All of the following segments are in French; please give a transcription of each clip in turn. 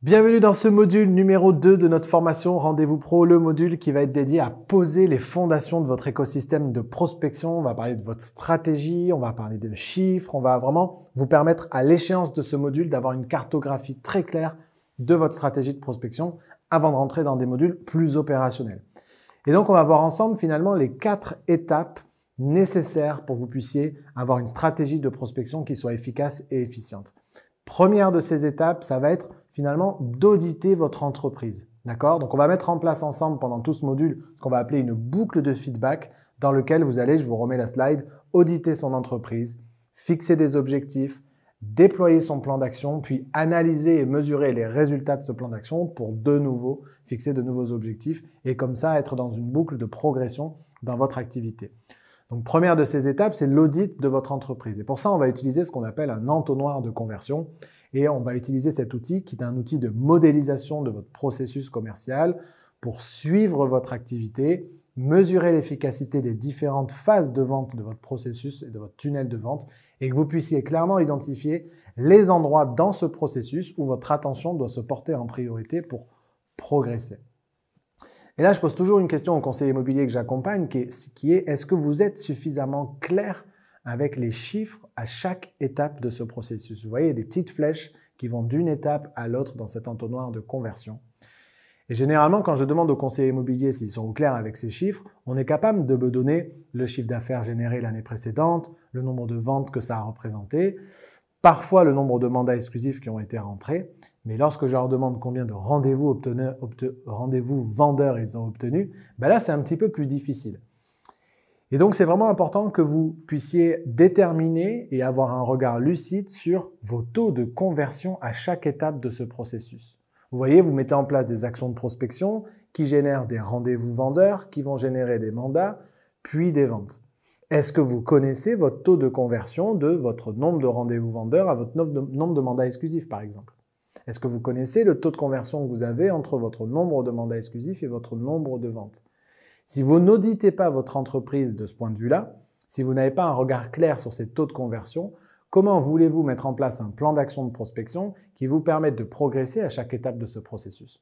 Bienvenue dans ce module numéro 2 de notre formation Rendez-vous Pro, le module qui va être dédié à poser les fondations de votre écosystème de prospection. On va parler de votre stratégie, on va parler de chiffres, on va vraiment vous permettre à l'échéance de ce module d'avoir une cartographie très claire de votre stratégie de prospection avant de rentrer dans des modules plus opérationnels. Et donc, on va voir ensemble finalement les 4 étapes nécessaires pour que vous puissiez avoir une stratégie de prospection qui soit efficace et efficiente. Première de ces étapes, ça va être finalement d'auditer votre entreprise. D'accord? Donc, on va mettre en place ensemble pendant tout ce module ce qu'on va appeler une boucle de feedback dans lequel vous allez, je vous remets la slide, auditer son entreprise, fixer des objectifs, déployer son plan d'action, puis analyser et mesurer les résultats de ce plan d'action pour de nouveau fixer de nouveaux objectifs et comme ça être dans une boucle de progression dans votre activité. Donc, première de ces étapes, c'est l'audit de votre entreprise. Et pour ça, on va utiliser ce qu'on appelle un entonnoir de conversion. Et on va utiliser cet outil qui est un outil de modélisation de votre processus commercial pour suivre votre activité, mesurer l'efficacité des différentes phases de vente de votre processus et de votre tunnel de vente et que vous puissiez clairement identifier les endroits dans ce processus où votre attention doit se porter en priorité pour progresser. Et là, je pose toujours une question aux conseillers immobiliers que j'accompagne qui est est-ce que vous êtes suffisamment clair avec les chiffres à chaque étape de ce processus? Vous voyez, des petites flèches qui vont d'une étape à l'autre dans cet entonnoir de conversion. Et généralement, quand je demande aux conseillers immobiliers s'ils sont au clair avec ces chiffres, on est capable de me donner le chiffre d'affaires généré l'année précédente, le nombre de ventes que ça a représenté, parfois le nombre de mandats exclusifs qui ont été rentrés. Mais lorsque je leur demande combien de rendez-vous vendeurs ils ont obtenus, ben là, c'est un petit peu plus difficile. Et donc, c'est vraiment important que vous puissiez déterminer et avoir un regard lucide sur vos taux de conversion à chaque étape de ce processus. Vous voyez, vous mettez en place des actions de prospection qui génèrent des rendez-vous vendeurs, qui vont générer des mandats, puis des ventes. Est-ce que vous connaissez votre taux de conversion de votre nombre de rendez-vous vendeurs à votre nombre de mandats exclusifs, par exemple? Est-ce que vous connaissez le taux de conversion que vous avez entre votre nombre de mandats exclusifs et votre nombre de ventes? Si vous n'auditez pas votre entreprise de ce point de vue-là, si vous n'avez pas un regard clair sur ces taux de conversion, comment voulez-vous mettre en place un plan d'action de prospection qui vous permette de progresser à chaque étape de ce processus?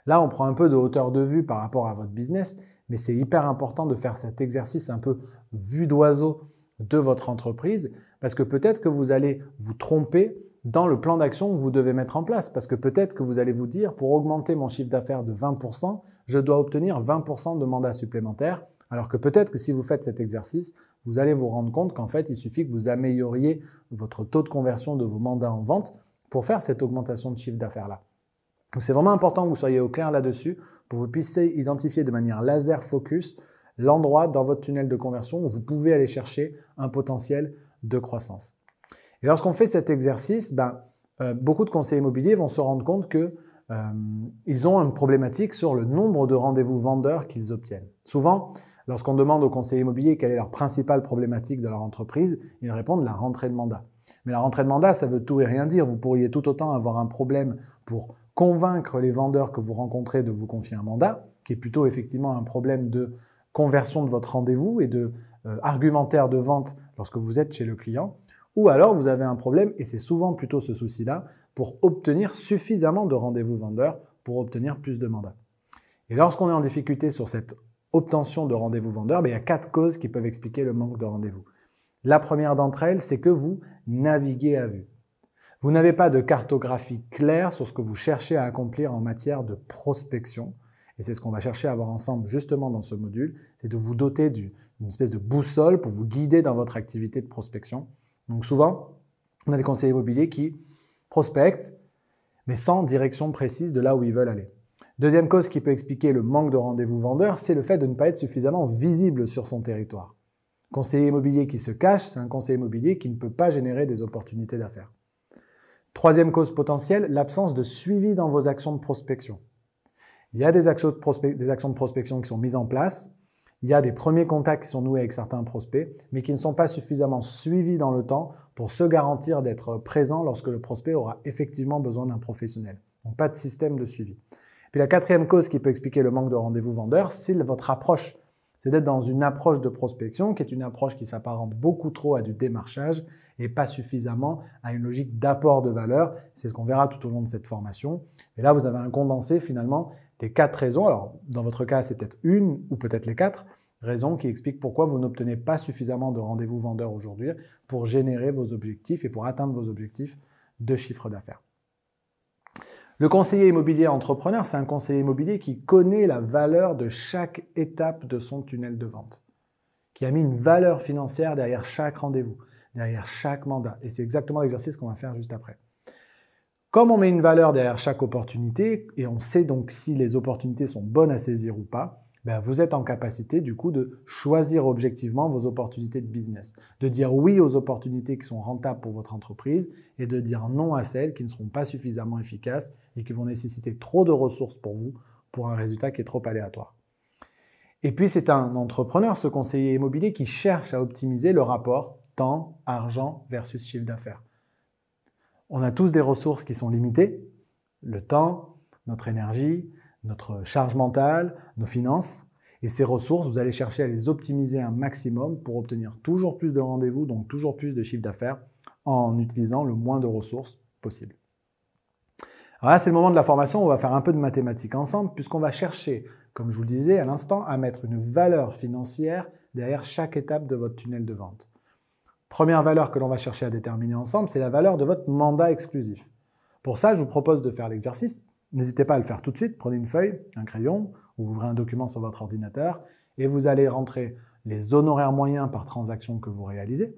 Là, on prend un peu de hauteur de vue par rapport à votre business, mais c'est hyper important de faire cet exercice un peu vue d'oiseau de votre entreprise parce que peut-être que vous allez vous tromper dans le plan d'action que vous devez mettre en place. Parce que peut-être que vous allez vous dire, pour augmenter mon chiffre d'affaires de 20%, je dois obtenir 20% de mandats supplémentaires. Alors que peut-être que si vous faites cet exercice, vous allez vous rendre compte qu'en fait, il suffit que vous amélioriez votre taux de conversion de vos mandats en vente pour faire cette augmentation de chiffre d'affaires-là. Donc, c'est vraiment important que vous soyez au clair là-dessus pour que vous puissiez identifier de manière laser focus l'endroit dans votre tunnel de conversion où vous pouvez aller chercher un potentiel de croissance. Et lorsqu'on fait cet exercice, beaucoup de conseillers immobiliers vont se rendre compte qu'ils ont une problématique sur le nombre de rendez-vous vendeurs qu'ils obtiennent. Souvent, lorsqu'on demande aux conseillers immobiliers quelle est leur principale problématique de leur entreprise, ils répondent la rentrée de mandat. Mais la rentrée de mandat, ça veut tout et rien dire. Vous pourriez tout autant avoir un problème pour convaincre les vendeurs que vous rencontrez de vous confier un mandat, qui est plutôt effectivement un problème de conversion de votre rendez-vous et de argumentaire de vente lorsque vous êtes chez le client. Ou alors, vous avez un problème, et c'est souvent plutôt ce souci-là, pour obtenir suffisamment de rendez-vous vendeurs pour obtenir plus de mandats. Et lorsqu'on est en difficulté sur cette obtention de rendez-vous vendeurs, il y a 4 causes qui peuvent expliquer le manque de rendez-vous. La première d'entre elles, c'est que vous naviguez à vue. Vous n'avez pas de cartographie claire sur ce que vous cherchez à accomplir en matière de prospection. Et c'est ce qu'on va chercher à voir ensemble justement dans ce module, c'est de vous doter d'une espèce de boussole pour vous guider dans votre activité de prospection. Donc souvent, on a des conseillers immobiliers qui prospectent, mais sans direction précise de là où ils veulent aller. Deuxième cause qui peut expliquer le manque de rendez-vous vendeurs, c'est le fait de ne pas être suffisamment visible sur son territoire. Conseiller immobilier qui se cache, c'est un conseiller immobilier qui ne peut pas générer des opportunités d'affaires. Troisième cause potentielle, l'absence de suivi dans vos actions de prospection. Il y a des actions de prospection qui sont mises en place. Il y a des premiers contacts qui sont noués avec certains prospects, mais qui ne sont pas suffisamment suivis dans le temps pour se garantir d'être présent lorsque le prospect aura effectivement besoin d'un professionnel. Donc, pas de système de suivi. Puis la quatrième cause qui peut expliquer le manque de rendez-vous vendeurs, c'est votre approche. c'est d'être dans une approche de prospection qui est une approche qui s'apparente beaucoup trop à du démarchage et pas suffisamment à une logique d'apport de valeur. C'est ce qu'on verra tout au long de cette formation. Et là, vous avez un condensé finalement des 4 raisons. Alors, dans votre cas, c'est peut-être une ou peut-être les 4 raisons qui expliquent pourquoi vous n'obtenez pas suffisamment de rendez-vous vendeurs aujourd'hui pour générer vos objectifs et pour atteindre vos objectifs de chiffre d'affaires. Le conseiller immobilier entrepreneur, c'est un conseiller immobilier qui connaît la valeur de chaque étape de son tunnel de vente, qui a mis une valeur financière derrière chaque rendez-vous, derrière chaque mandat. Et c'est exactement l'exercice qu'on va faire juste après. Comme on met une valeur derrière chaque opportunité, et on sait donc si les opportunités sont bonnes à saisir ou pas, ben vous êtes en capacité du coup de choisir objectivement vos opportunités de business, de dire oui aux opportunités qui sont rentables pour votre entreprise et de dire non à celles qui ne seront pas suffisamment efficaces et qui vont nécessiter trop de ressources pour vous pour un résultat qui est trop aléatoire. Et puis c'est un entrepreneur, ce conseiller immobilier, qui cherche à optimiser le rapport temps, argent versus chiffre d'affaires. On a tous des ressources qui sont limitées, le temps, notre énergie, notre charge mentale, nos finances. Et ces ressources, vous allez chercher à les optimiser un maximum pour obtenir toujours plus de rendez-vous, donc toujours plus de chiffre d'affaires en utilisant le moins de ressources possible. Alors là, c'est le moment de la formation où on va faire un peu de mathématiques ensemble puisqu'on va chercher, comme je vous le disais à l'instant, à mettre une valeur financière derrière chaque étape de votre tunnel de vente. Première valeur que l'on va chercher à déterminer ensemble, c'est la valeur de votre mandat exclusif. Pour ça, je vous propose de faire l'exercice. N'hésitez pas à le faire tout de suite. Prenez une feuille, un crayon, ou ouvrez un document sur votre ordinateur et vous allez rentrer les honoraires moyens par transaction que vous réalisez.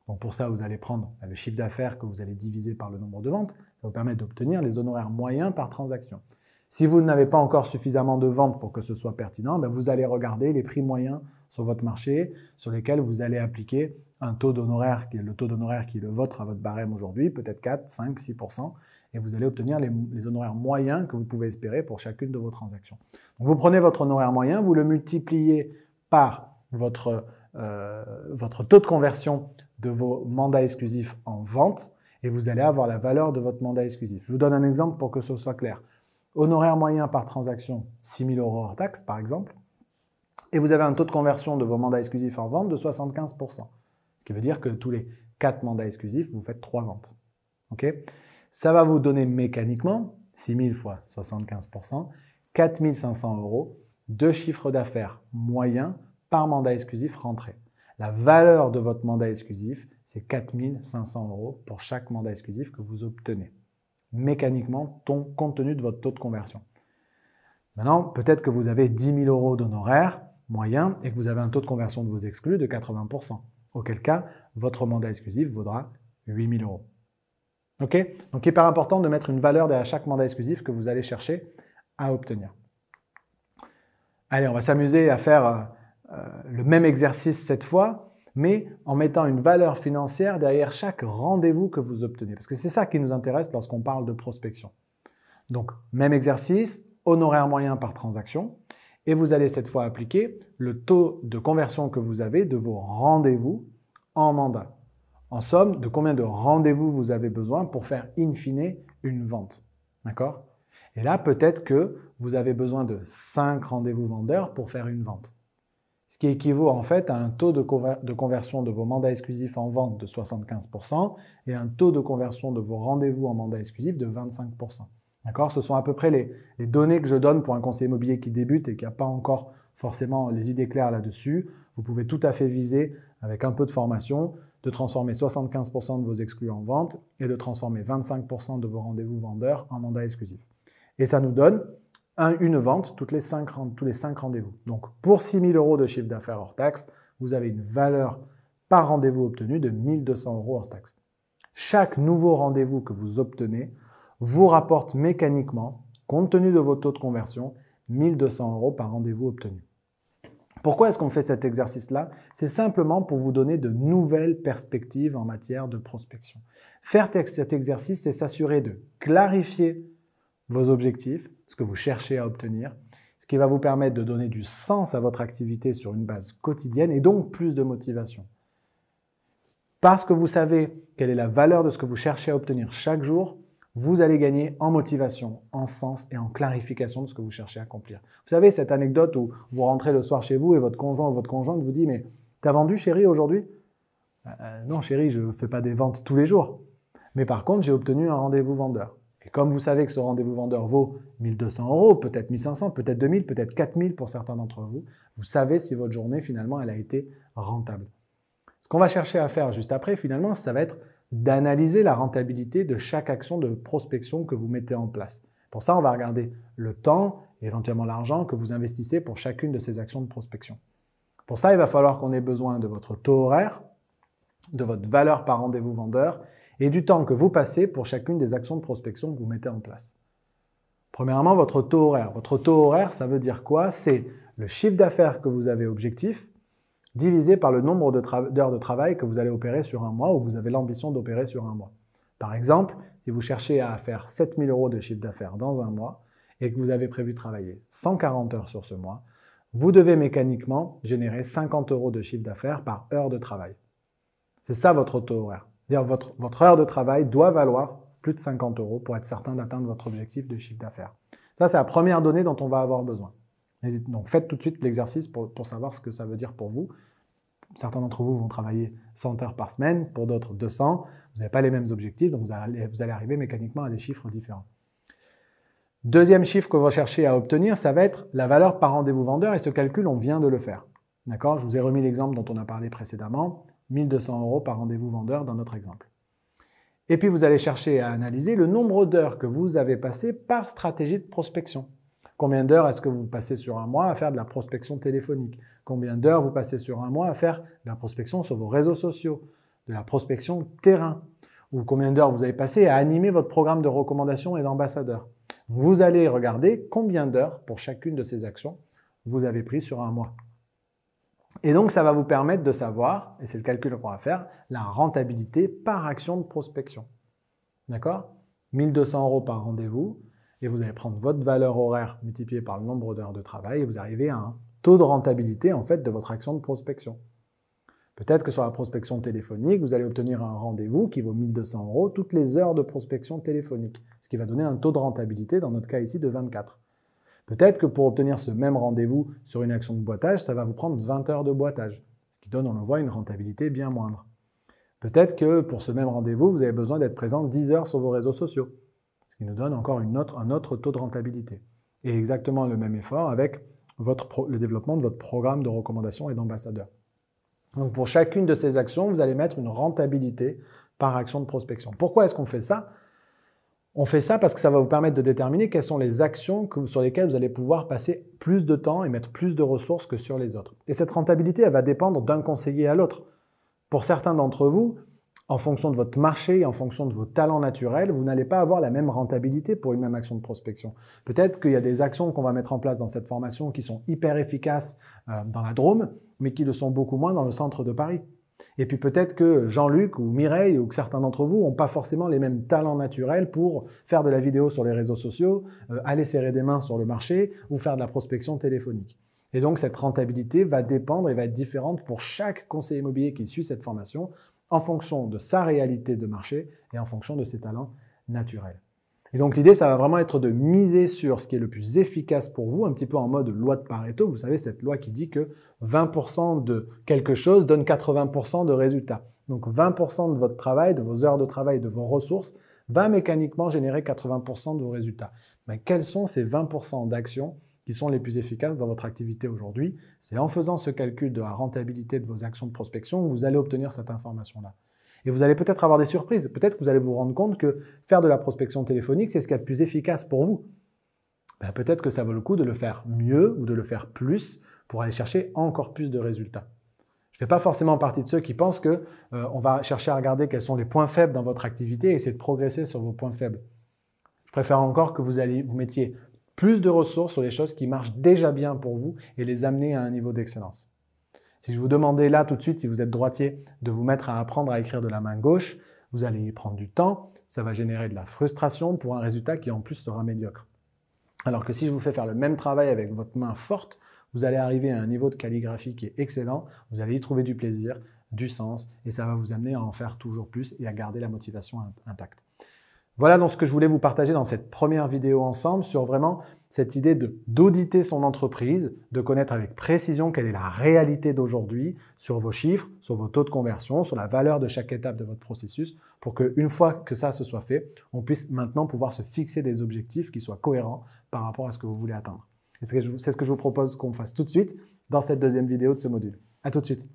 Donc pour ça, vous allez prendre le chiffre d'affaires que vous allez diviser par le nombre de ventes. Ça vous permet d'obtenir les honoraires moyens par transaction. Si vous n'avez pas encore suffisamment de ventes pour que ce soit pertinent, vous allez regarder les prix moyens sur votre marché sur lesquels vous allez appliquer un taux d'honoraire qui est le taux d'honoraire qui est le vôtre à votre barème aujourd'hui, peut-être 4, 5, 6%. Et vous allez obtenir les honoraires moyens que vous pouvez espérer pour chacune de vos transactions. Donc vous prenez votre honoraire moyen, vous le multipliez par votre taux de conversion de vos mandats exclusifs en vente et vous allez avoir la valeur de votre mandat exclusif. Je vous donne un exemple pour que ce soit clair. Honoraire moyen par transaction, 6 000 € hors taxe par exemple, et vous avez un taux de conversion de vos mandats exclusifs en vente de 75%. Ce qui veut dire que tous les 4 mandats exclusifs, vous faites 3 ventes. Okay ? Ça va vous donner mécaniquement, 6 000 fois 75%, 4 500 € de chiffre d'affaires moyen par mandat exclusif rentré. La valeur de votre mandat exclusif, c'est 4 500 € pour chaque mandat exclusif que vous obtenez. Mécaniquement, compte tenu de votre taux de conversion. Maintenant, peut-être que vous avez 10 000 € d'honoraires moyen et que vous avez un taux de conversion de vos exclus de 80%. Auquel cas, votre mandat exclusif vaudra 8 000 €. Okay ? Donc, hyper important de mettre une valeur derrière chaque mandat exclusif que vous allez chercher à obtenir. Allez, on va s'amuser à faire le même exercice cette fois, mais en mettant une valeur financière derrière chaque rendez-vous que vous obtenez. Parce que c'est ça qui nous intéresse lorsqu'on parle de prospection. Donc, même exercice, honoraire moyen par transaction, et vous allez cette fois appliquer le taux de conversion que vous avez de vos rendez-vous en mandat. En somme, de combien de rendez-vous vous avez besoin pour faire in fine une vente. D'accord ? Et là, peut-être que vous avez besoin de 5 rendez-vous vendeurs pour faire une vente. Ce qui équivaut en fait à un taux de conversion de vos mandats exclusifs en vente de 75% et un taux de conversion de vos rendez-vous en mandat exclusif de 25%. D'accord ? Ce sont à peu près les données que je donne pour un conseiller immobilier qui débute et qui n'a pas encore forcément les idées claires là-dessus. Vous pouvez tout à fait viser, avec un peu de formation, de transformer 75% de vos exclus en vente et de transformer 25% de vos rendez-vous vendeurs en mandat exclusif. Et ça nous donne une vente tous les 5 rendez-vous. Donc, pour 6 000 € de chiffre d'affaires hors taxe, vous avez une valeur par rendez-vous obtenu de 1 200 € hors taxe. Chaque nouveau rendez-vous que vous obtenez vous rapporte mécaniquement, compte tenu de vos taux de conversion, 1 200 € par rendez-vous obtenu. Pourquoi est-ce qu'on fait cet exercice-là? C'est simplement pour vous donner de nouvelles perspectives en matière de prospection. Faire cet exercice, c'est s'assurer de clarifier vos objectifs, ce que vous cherchez à obtenir, ce qui va vous permettre de donner du sens à votre activité sur une base quotidienne et donc plus de motivation. Parce que vous savez quelle est la valeur de ce que vous cherchez à obtenir chaque jour, vous allez gagner en motivation, en sens et en clarification de ce que vous cherchez à accomplir. Vous savez, cette anecdote où vous rentrez le soir chez vous et votre conjoint ou votre conjointe vous dit « Mais t'as vendu, chérie, aujourd'hui ?» Non, chérie, je ne fais pas des ventes tous les jours. Mais par contre, j'ai obtenu un rendez-vous vendeur. Et comme vous savez que ce rendez-vous vendeur vaut 1 200 €, peut-être 1 500, peut-être 2 000, peut-être 4 000 pour certains d'entre vous, vous savez si votre journée, finalement, elle a été rentable. Ce qu'on va chercher à faire juste après, finalement, ça va être d'analyser la rentabilité de chaque action de prospection que vous mettez en place. Pour ça, on va regarder le temps et éventuellement l'argent que vous investissez pour chacune de ces actions de prospection. Pour ça, il va falloir qu'on ait besoin de votre taux horaire, de votre valeur par rendez-vous vendeur et du temps que vous passez pour chacune des actions de prospection que vous mettez en place. Premièrement, votre taux horaire. Votre taux horaire, ça veut dire quoi? C'est le chiffre d'affaires que vous avez objectif divisé par le nombre d'heures de travail que vous allez opérer sur un mois ou vous avez l'ambition d'opérer sur un mois. Par exemple, si vous cherchez à faire 7 000 € de chiffre d'affaires dans un mois et que vous avez prévu travailler 140 heures sur ce mois, vous devez mécaniquement générer 50 € de chiffre d'affaires par heure de travail. C'est ça votre taux horaire. C'est-à-dire votre heure de travail doit valoir plus de 50 € pour être certain d'atteindre votre objectif de chiffre d'affaires. Ça, c'est la première donnée dont on va avoir besoin. Donc, faites tout de suite l'exercice pour savoir ce que ça veut dire pour vous. Certains d'entre vous vont travailler 100 heures par semaine, pour d'autres 200. Vous n'avez pas les mêmes objectifs, donc vous allez arriver mécaniquement à des chiffres différents. Deuxième chiffre que vous recherchez à obtenir, ça va être la valeur par rendez-vous vendeur et ce calcul, on vient de le faire. D'accord? Je vous ai remis l'exemple dont on a parlé précédemment, 1 200 € par rendez-vous vendeur dans notre exemple. Et puis, vous allez chercher à analyser le nombre d'heures que vous avez passé par stratégie de prospection. Combien d'heures est-ce que vous passez sur un mois à faire de la prospection téléphonique? Combien d'heures vous passez sur un mois à faire de la prospection sur vos réseaux sociaux, de la prospection terrain? Ou combien d'heures vous avez passé à animer votre programme de recommandation et d'ambassadeur? Vous allez regarder combien d'heures pour chacune de ces actions vous avez pris sur un mois. Et donc, ça va vous permettre de savoir, et c'est le calcul qu'on va faire, la rentabilité par action de prospection. D'accord? 1 200 € par rendez-vous, et vous allez prendre votre valeur horaire multipliée par le nombre d'heures de travail, et vous arrivez à un taux de rentabilité, en fait, de votre action de prospection. Peut-être que sur la prospection téléphonique, vous allez obtenir un rendez-vous qui vaut 1 200 € toutes les heures de prospection téléphonique, ce qui va donner un taux de rentabilité, dans notre cas ici, de 24. Peut-être que pour obtenir ce même rendez-vous sur une action de boitage, ça va vous prendre 20 heures de boitage, ce qui donne, on le voit, une rentabilité bien moindre. Peut-être que pour ce même rendez-vous, vous avez besoin d'être présent 10 heures sur vos réseaux sociaux, ce qui nous donne encore un autre taux de rentabilité. Et exactement le même effort avec le développement de votre programme de recommandation et d'ambassadeur. Donc pour chacune de ces actions, vous allez mettre une rentabilité par action de prospection. Pourquoi est-ce qu'on fait ça? On fait ça parce que ça va vous permettre de déterminer quelles sont les actions sur lesquelles vous allez pouvoir passer plus de temps et mettre plus de ressources que sur les autres. Et cette rentabilité, elle va dépendre d'un conseiller à l'autre. Pour certains d'entre vous, en fonction de votre marché et en fonction de vos talents naturels, vous n'allez pas avoir la même rentabilité pour une même action de prospection. Peut-être qu'il y a des actions qu'on va mettre en place dans cette formation qui sont hyper efficaces dans la Drôme, mais qui le sont beaucoup moins dans le centre de Paris. Et puis peut-être que Jean-Luc ou Mireille ou que certains d'entre vous n'ont pas forcément les mêmes talents naturels pour faire de la vidéo sur les réseaux sociaux, aller serrer des mains sur le marché ou faire de la prospection téléphonique. Et donc cette rentabilité va dépendre et va être différente pour chaque conseiller immobilier qui suit cette formation en fonction de sa réalité de marché et en fonction de ses talents naturels. Et donc l'idée, ça va vraiment être de miser sur ce qui est le plus efficace pour vous, un petit peu en mode loi de Pareto. Vous savez, cette loi qui dit que 20% de quelque chose donne 80% de résultats. Donc 20% de votre travail, de vos heures de travail, de vos ressources, va mécaniquement générer 80% de vos résultats. Mais quels sont ces 20% d'actions qui sont les plus efficaces dans votre activité aujourd'hui? C'est en faisant ce calcul de la rentabilité de vos actions de prospection que vous allez obtenir cette information-là. Et vous allez peut-être avoir des surprises. Peut-être que vous allez vous rendre compte que faire de la prospection téléphonique, c'est ce qui est le plus efficace pour vous. Peut-être que ça vaut le coup de le faire mieux ou de le faire plus pour aller chercher encore plus de résultats. Je ne fais pas forcément partie de ceux qui pensent qu'on va chercher à regarder quels sont les points faibles dans votre activité et essayer de progresser sur vos points faibles. Je préfère encore que vous mettiez plus de ressources sur les choses qui marchent déjà bien pour vous et les amener à un niveau d'excellence. Si je vous demandais là tout de suite, si vous êtes droitier, de vous mettre à apprendre à écrire de la main gauche, vous allez y prendre du temps, ça va générer de la frustration pour un résultat qui en plus sera médiocre. Alors que si je vous fais faire le même travail avec votre main forte, vous allez arriver à un niveau de calligraphie qui est excellent, vous allez y trouver du plaisir, du sens, et ça va vous amener à en faire toujours plus et à garder la motivation intacte. Voilà donc ce que je voulais vous partager dans cette première vidéo ensemble sur vraiment cette idée d'auditer son entreprise, de connaître avec précision quelle est la réalité d'aujourd'hui sur vos chiffres, sur vos taux de conversion, sur la valeur de chaque étape de votre processus pour qu'une fois que ça se soit fait, on puisse maintenant pouvoir se fixer des objectifs qui soient cohérents par rapport à ce que vous voulez atteindre. C'est ce que je vous propose qu'on fasse tout de suite dans cette deuxième vidéo de ce module. À tout de suite.